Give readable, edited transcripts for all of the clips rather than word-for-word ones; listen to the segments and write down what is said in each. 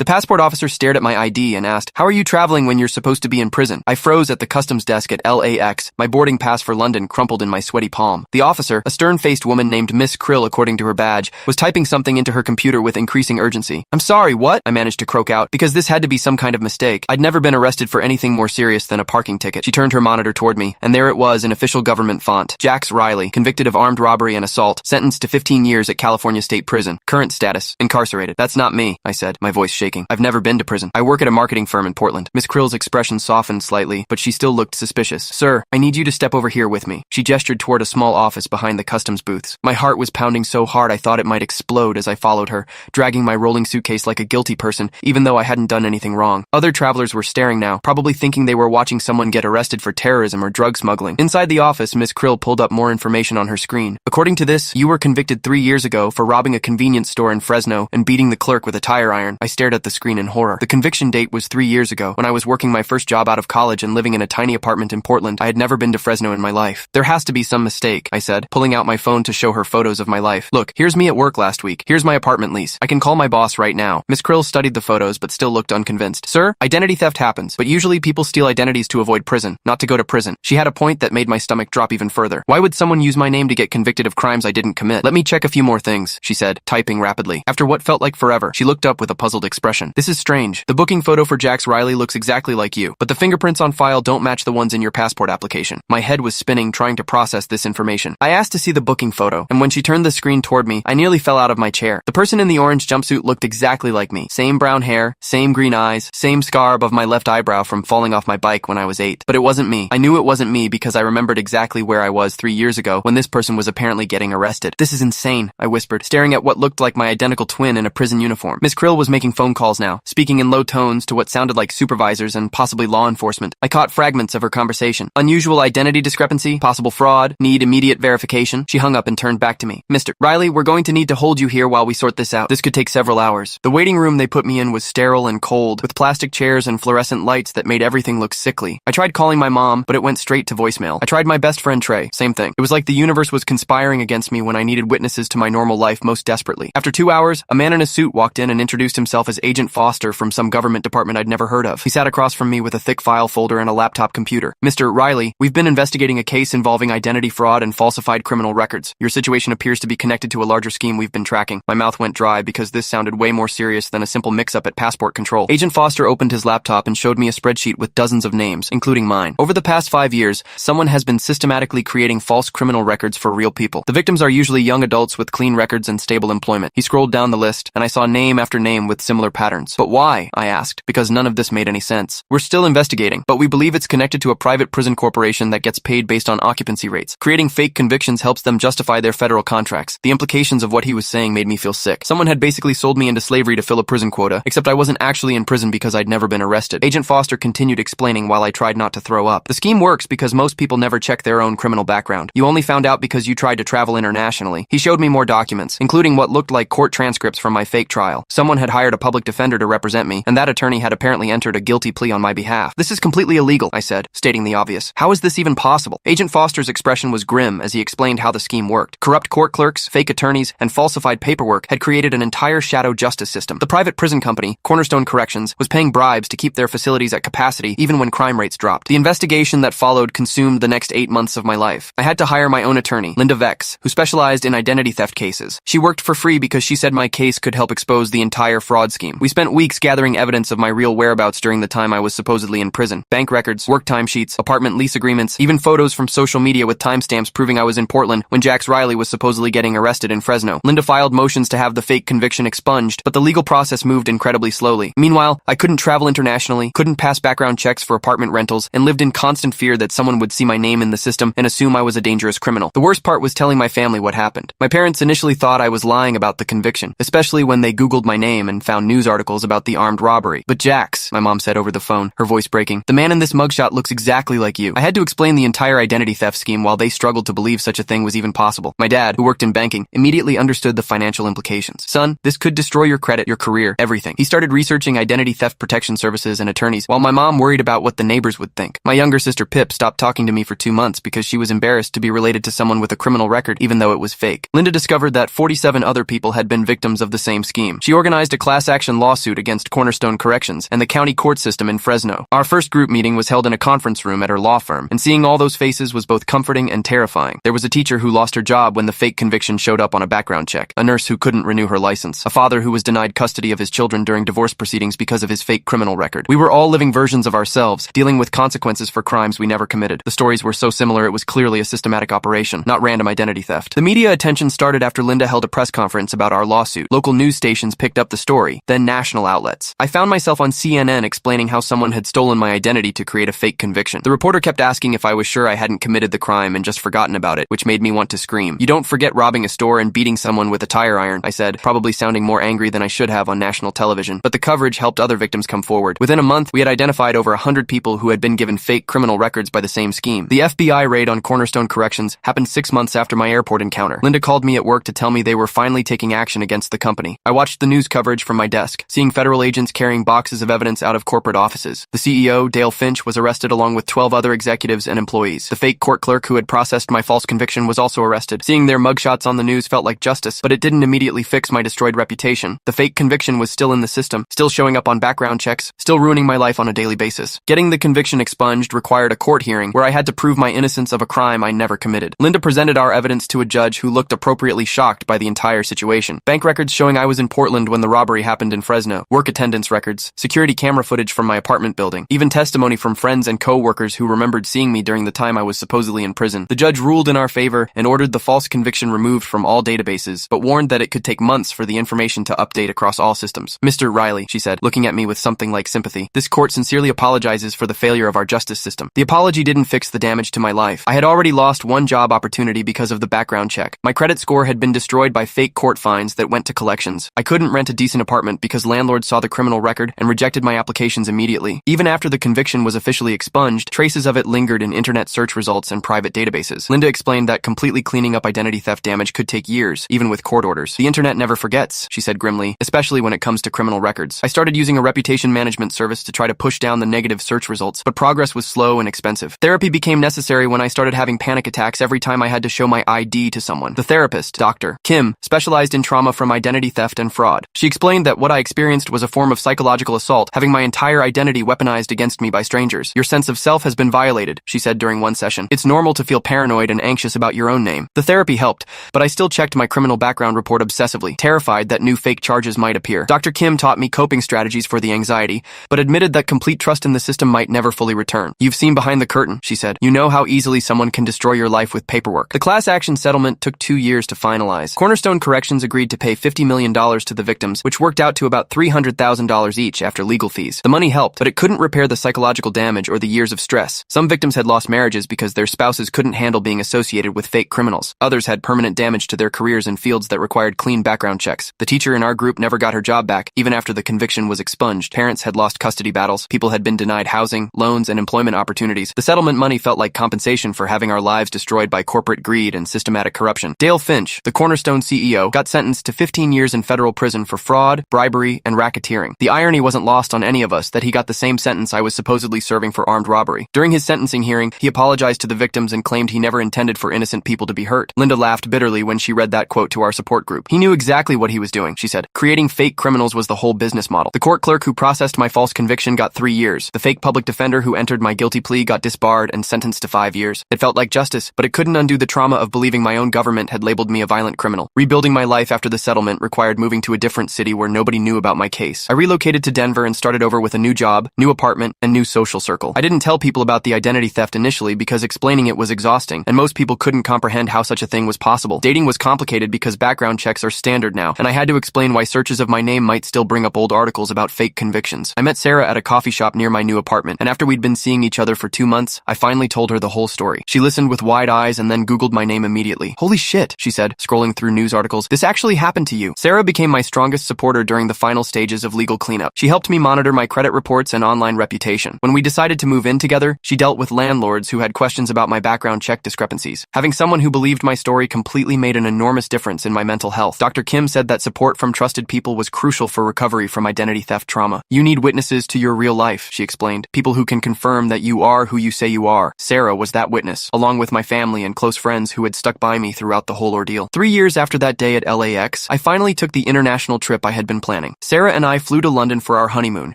The passport officer stared at my ID and asked, "How are you traveling when you're supposed to be in prison?" I froze at the customs desk at LAX, my boarding pass for London crumpled in my sweaty palm. The officer, a stern-faced woman named Miss Krill according to her badge, was typing something into her computer with increasing urgency. "I'm sorry, what?" I managed to croak out, because this had to be some kind of mistake. I'd never been arrested for anything more serious than a parking ticket. She turned her monitor toward me, and there it was in official government font. Jax Riley, convicted of armed robbery and assault, sentenced to 15 years at California State Prison. Current status, incarcerated. "That's not me," I said, my voice shaking. "I've never been to prison. I work at a marketing firm in Portland." Miss Krill's expression softened slightly, but she still looked suspicious. "Sir, I need you to step over here with me." She gestured toward a small office behind the customs booths. My heart was pounding so hard I thought it might explode as I followed her, dragging my rolling suitcase like a guilty person, even though I hadn't done anything wrong. Other travelers were staring now, probably thinking they were watching someone get arrested for terrorism or drug smuggling. Inside the office, Miss Krill pulled up more information on her screen. "According to this, you were convicted 3 years ago for robbing a convenience store in Fresno and beating the clerk with a tire iron." I stared at the screen in horror. The conviction date was 3 years ago, when I was working my first job out of college and living in a tiny apartment in Portland. I had never been to Fresno in my life. "There has to be some mistake," I said, pulling out my phone to show her photos of my life. "Look, here's me at work last week. Here's my apartment lease. I can call my boss right now." Miss Krill studied the photos but still looked unconvinced. "Sir, identity theft happens, but usually people steal identities to avoid prison, not to go to prison." She had a point that made my stomach drop even further. "Why would someone use my name to get convicted of crimes I didn't commit?" "Let me check a few more things," she said, typing rapidly. After what felt like forever, she looked up with a puzzled expression. "This is strange. The booking photo for Jax Riley looks exactly like you, but the fingerprints on file don't match the ones in your passport application." My head was spinning trying to process this information. I asked to see the booking photo, and when she turned the screen toward me, I nearly fell out of my chair. The person in the orange jumpsuit looked exactly like me. Same brown hair, same green eyes, same scar above my left eyebrow from falling off my bike when I was 8. But it wasn't me. I knew it wasn't me because I remembered exactly where I was 3 years ago when this person was apparently getting arrested. "This is insane," I whispered, staring at what looked like my identical twin in a prison uniform. Miss Krill was making phone calls now, speaking in low tones to what sounded like supervisors and possibly law enforcement. I caught fragments of her conversation. "Unusual identity discrepancy, possible fraud, need immediate verification." She hung up and turned back to me. "Mr. Riley, we're going to need to hold you here while we sort this out. This could take several hours." The waiting room they put me in was sterile and cold, with plastic chairs and fluorescent lights that made everything look sickly. I tried calling my mom, but it went straight to voicemail. I tried my best friend Trey, same thing. It was like the universe was conspiring against me when I needed witnesses to my normal life most desperately. After 2 hours, a man in a suit walked in and introduced himself as Agent Foster from some government department I'd never heard of. He sat across from me with a thick file folder and a laptop computer. "Mr. Riley, we've been investigating a case involving identity fraud and falsified criminal records. Your situation appears to be connected to a larger scheme we've been tracking." My mouth went dry because this sounded way more serious than a simple mix-up at passport control. Agent Foster opened his laptop and showed me a spreadsheet with dozens of names, including mine. "Over the past 5 years, someone has been systematically creating false criminal records for real people. The victims are usually young adults with clean records and stable employment." He scrolled down the list, and I saw name after name with similar patterns. "But why?" I asked, because none of this made any sense. "We're still investigating, but we believe it's connected to a private prison corporation that gets paid based on occupancy rates. Creating fake convictions helps them justify their federal contracts." The implications of what he was saying made me feel sick. Someone had basically sold me into slavery to fill a prison quota, except I wasn't actually in prison because I'd never been arrested. Agent Foster continued explaining while I tried not to throw up. "The scheme works because most people never check their own criminal background. You only found out because you tried to travel internationally." He showed me more documents, including what looked like court transcripts from my fake trial. Someone had hired a public defender to represent me, and that attorney had apparently entered a guilty plea on my behalf. "This is completely illegal," I said, stating the obvious. "How is this even possible?" Agent Foster's expression was grim as he explained how the scheme worked. Corrupt court clerks, fake attorneys, and falsified paperwork had created an entire shadow justice system. The private prison company, Cornerstone Corrections, was paying bribes to keep their facilities at capacity even when crime rates dropped. The investigation that followed consumed the next 8 months of my life. I had to hire my own attorney, Linda Vex, who specialized in identity theft cases. She worked for free because she said my case could help expose the entire fraud scheme. We spent weeks gathering evidence of my real whereabouts during the time I was supposedly in prison. Bank records, work timesheets, apartment lease agreements, even photos from social media with timestamps proving I was in Portland when Jax Riley was supposedly getting arrested in Fresno. Linda filed motions to have the fake conviction expunged, but the legal process moved incredibly slowly. Meanwhile, I couldn't travel internationally, couldn't pass background checks for apartment rentals, and lived in constant fear that someone would see my name in the system and assume I was a dangerous criminal. The worst part was telling my family what happened. My parents initially thought I was lying about the conviction, especially when they Googled my name and found news articles about the armed robbery. "But Jax," my mom said over the phone, her voice breaking, "the man in this mugshot looks exactly like you." I had to explain the entire identity theft scheme while they struggled to believe such a thing was even possible. My dad, who worked in banking, immediately understood the financial implications. "Son, this could destroy your credit, your career, everything." He started researching identity theft protection services and attorneys, while my mom worried about what the neighbors would think. My younger sister Pip stopped talking to me for 2 months because she was embarrassed to be related to someone with a criminal record even though it was fake. Linda discovered that 47 other people had been victims of the same scheme. She organized a class action action lawsuit against Cornerstone Corrections and the county court system in Fresno. Our first group meeting was held in a conference room at her law firm, and seeing all those faces was both comforting and terrifying. There was a teacher who lost her job when the fake conviction showed up on a background check, a nurse who couldn't renew her license, a father who was denied custody of his children during divorce proceedings because of his fake criminal record. We were all living versions of ourselves, dealing with consequences for crimes we never committed. The stories were so similar it was clearly a systematic operation, not random identity theft. The media attention started after Linda held a press conference about our lawsuit. Local news stations picked up the story, then national outlets. I found myself on CNN explaining how someone had stolen my identity to create a fake conviction. The reporter kept asking if I was sure I hadn't committed the crime and just forgotten about it, which made me want to scream. "You don't forget robbing a store and beating someone with a tire iron," I said, probably sounding more angry than I should have on national television. But the coverage helped other victims come forward. Within a month, we had identified over 100 people who had been given fake criminal records by the same scheme. The FBI raid on Cornerstone Corrections happened 6 months after my airport encounter. Linda called me at work to tell me they were finally taking action against the company. I watched the news coverage from my desk, seeing federal agents carrying boxes of evidence out of corporate offices. The CEO, Dale Finch, was arrested along with 12 other executives and employees. The fake court clerk who had processed my false conviction was also arrested. Seeing their mugshots on the news felt like justice, but it didn't immediately fix my destroyed reputation. The fake conviction was still in the system, still showing up on background checks, still ruining my life on a daily basis. Getting the conviction expunged required a court hearing where I had to prove my innocence of a crime I never committed. Linda presented our evidence to a judge who looked appropriately shocked by the entire situation. Bank records showing I was in Portland when the robbery happened in Fresno, work attendance records, security camera footage from my apartment building, even testimony from friends and co-workers who remembered seeing me during the time I was supposedly in prison. The judge ruled in our favor and ordered the false conviction removed from all databases, but warned that it could take months for the information to update across all systems. "Mr. Riley," she said, looking at me with something like sympathy, "this court sincerely apologizes for the failure of our justice system. The apology didn't fix the damage to my life. I had already lost one job opportunity because of the background check. My credit score had been destroyed by fake court fines that went to collections. I couldn't rent a decent apartment because landlords saw the criminal record and rejected my applications immediately. Even after the conviction was officially expunged, traces of it lingered in internet search results and private databases." Linda explained that completely cleaning up identity theft damage could take years, even with court orders. "The internet never forgets," she said grimly, "especially when it comes to criminal records." I started using a reputation management service to try to push down the negative search results, but progress was slow and expensive. Therapy became necessary when I started having panic attacks every time I had to show my ID to someone. The therapist, Dr. Kim, specialized in trauma from identity theft and fraud. She explained that what I experienced was a form of psychological assault, having my entire identity weaponized against me by strangers. "Your sense of self has been violated," she said during one session. "It's normal to feel paranoid and anxious about your own name." The therapy helped, but I still checked my criminal background report obsessively, terrified that new fake charges might appear. Dr. Kim taught me coping strategies for the anxiety, but admitted that complete trust in the system might never fully return. "You've seen behind the curtain," she said. "You know how easily someone can destroy your life with paperwork." The class action settlement took 2 years to finalize. Cornerstone Corrections agreed to pay $50 million to the victims, which worked out to about $300,000 each after legal fees. The money helped, but it couldn't repair the psychological damage or the years of stress. Some victims had lost marriages because their spouses couldn't handle being associated with fake criminals. Others had permanent damage to their careers in fields that required clean background checks. The teacher in our group never got her job back, even after the conviction was expunged. Parents had lost custody battles. People had been denied housing, loans, and employment opportunities. The settlement money felt like compensation for having our lives destroyed by corporate greed and systematic corruption. Dale Finch, the Cornerstone CEO, got sentenced to 15 years in federal prison for fraud, bribery, and racketeering. The irony wasn't lost on any of us that he got the same sentence I was supposedly serving for armed robbery. During his sentencing hearing, he apologized to the victims and claimed he never intended for innocent people to be hurt. Linda laughed bitterly when she read that quote to our support group. "He knew exactly what he was doing," she said. "Creating fake criminals was the whole business model. The court clerk who processed my false conviction got 3 years. The fake public defender who entered my guilty plea got disbarred and sentenced to 5 years. It felt like justice, but it couldn't undo the trauma of believing my own government had labeled me a violent criminal. Rebuilding my life after the settlement required moving to a different city where nobody knew about my case. I relocated to Denver and started over with a new job, new apartment, and new social circle. I didn't tell people about the identity theft initially because explaining it was exhausting, and most people couldn't comprehend how such a thing was possible. Dating was complicated because background checks are standard now, and I had to explain why searches of my name might still bring up old articles about fake convictions. I met Sarah at a coffee shop near my new apartment, and after we'd been seeing each other for 2 months, I finally told her the whole story. She listened with wide eyes and then Googled my name immediately. "Holy shit," she said, scrolling through news articles. "This actually happened to you." Sarah became my strongest supporter during the final stages of legal cleanup. She helped me monitor my credit reports and online reputation. When we decided to move in together, she dealt with landlords who had questions about my background check discrepancies. Having someone who believed my story completely made an enormous difference in my mental health. Dr. Kim said that support from trusted people was crucial for recovery from identity theft trauma. "You need witnesses to your real life," she explained. "People who can confirm that you are who you say you are." Sarah was that witness, along with my family and close friends who had stuck by me throughout the whole ordeal. 3 years after that day at LAX, I finally took the international trip I had been planning. planning. Sarah and I flew to London for our honeymoon,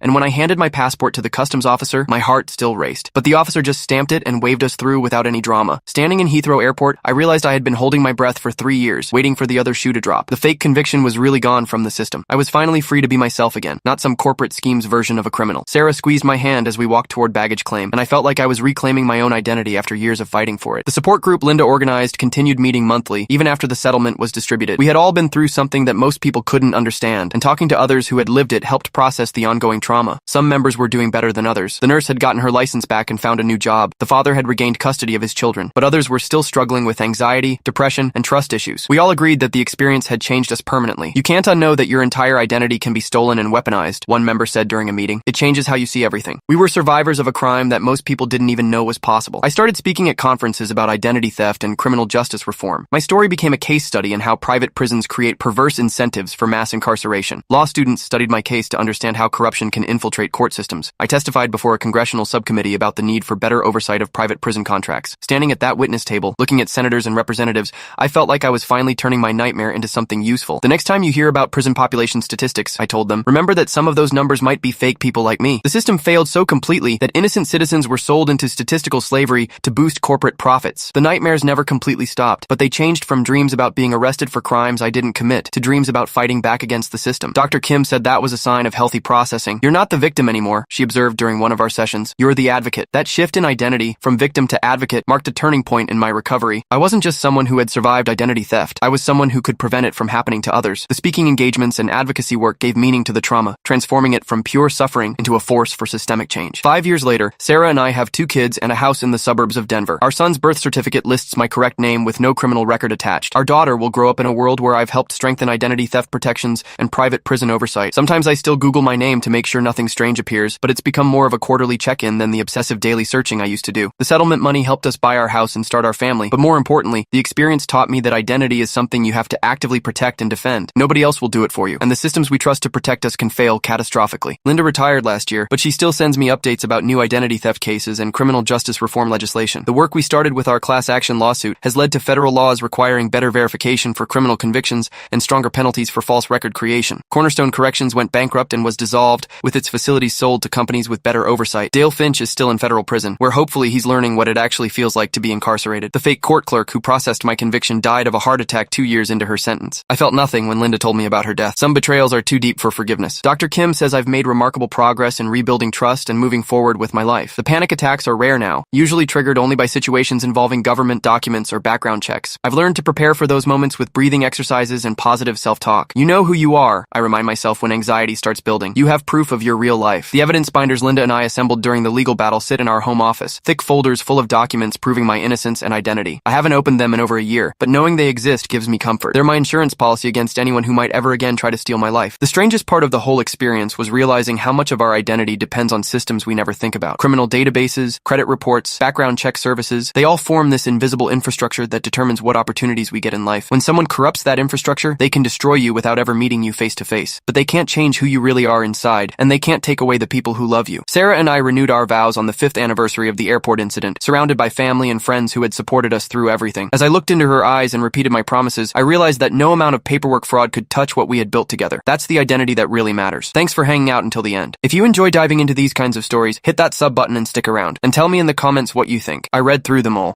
and when I handed my passport to the customs officer, my heart still raced. But the officer just stamped it and waved us through without any drama. Standing in Heathrow Airport, I realized I had been holding my breath for 3 years, waiting for the other shoe to drop. The fake conviction was really gone from the system. I was finally free to be myself again, not some corporate scheme's version of a criminal. Sarah squeezed my hand as we walked toward baggage claim, and I felt like I was reclaiming my own identity after years of fighting for it. The support group Linda organized continued meeting monthly, even after the settlement was distributed. We had all been through something that most people couldn't understand, and talking to others who had lived it helped process the ongoing trauma. Some members were doing better than others. The nurse had gotten her license back and found a new job. The father had regained custody of his children, but others were still struggling with anxiety, depression, and trust issues. We all agreed that the experience had changed us permanently. You can't unknow that your entire identity can be stolen and weaponized, one member said during a meeting. It changes how you see everything. We were survivors of a crime that most people didn't even know was possible. I started speaking at conferences about identity theft and criminal justice reform. My story became a case study in how private prisons create perverse incentives for mass incarceration. Law students studied my case to understand how corruption can infiltrate court systems. I testified before a congressional subcommittee about the need for better oversight of private prison contracts. Standing at that witness table, looking at senators and representatives, I felt like I was finally turning my nightmare into something useful. The next time you hear about prison population statistics, I told them, remember that some of those numbers might be fake people like me. The system failed so completely that innocent citizens were sold into statistical slavery to boost corporate profits. The nightmares never completely stopped, but they changed from dreams about being arrested for crimes I didn't commit to dreams about fighting back against the system. Dr. Kim said that was a sign of healthy processing. You're not the victim anymore, she observed during one of our sessions. You're the advocate. That shift in identity, from victim to advocate, marked a turning point in my recovery. I wasn't just someone who had survived identity theft. I was someone who could prevent it from happening to others. The speaking engagements and advocacy work gave meaning to the trauma, transforming it from pure suffering into a force for systemic change. 5 years later, Sarah and I have 2 kids and a house in the suburbs of Denver. Our son's birth certificate lists my correct name with no criminal record attached. Our daughter will grow up in a world where I've helped strengthen identity theft protections and private prison oversight. Sometimes I still Google my name to make sure nothing strange appears, but it's become more of a quarterly check-in than the obsessive daily searching I used to do. The settlement money helped us buy our house and start our family, but more importantly, the experience taught me that identity is something you have to actively protect and defend. Nobody else will do it for you, and the systems we trust to protect us can fail catastrophically. Linda retired last year, but she still sends me updates about new identity theft cases and criminal justice reform legislation. The work we started with our class action lawsuit has led to federal laws requiring better verification for criminal convictions and stronger penalties for false record creation. Cornerstone Corrections went bankrupt and was dissolved, with its facilities sold to companies with better oversight. Dale Finch is still in federal prison, where hopefully he's learning what it actually feels like to be incarcerated. The fake court clerk who processed my conviction died of a heart attack 2 years into her sentence. I felt nothing when Linda told me about her death. Some betrayals are too deep for forgiveness. Dr. Kim says I've made remarkable progress in rebuilding trust and moving forward with my life. The panic attacks are rare now, usually triggered only by situations involving government documents or background checks. I've learned to prepare for those moments with breathing exercises and positive self-talk. You know who you are, I remind myself when anxiety starts building. You have proof of your real life. The evidence binders Linda and I assembled during the legal battle sit in our home office, thick folders full of documents proving my innocence and identity. I haven't opened them in over a year, but knowing they exist gives me comfort. They're my insurance policy against anyone who might ever again try to steal my life. The strangest part of the whole experience was realizing how much of our identity depends on systems we never think about. Criminal databases, credit reports, background check services, they all form this invisible infrastructure that determines what opportunities we get in life. When someone corrupts that infrastructure, they can destroy you without ever meeting you face to face. But they can't change who you really are inside, and they can't take away the people who love you. Sarah and I renewed our vows on the 5th anniversary of the airport incident, surrounded by family and friends who had supported us through everything. As I looked into her eyes and repeated my promises, I realized that no amount of paperwork fraud could touch what we had built together. That's the identity that really matters. Thanks for hanging out until the end. If you enjoy diving into these kinds of stories, hit that sub button and stick around. And tell me in the comments what you think. I read through them all.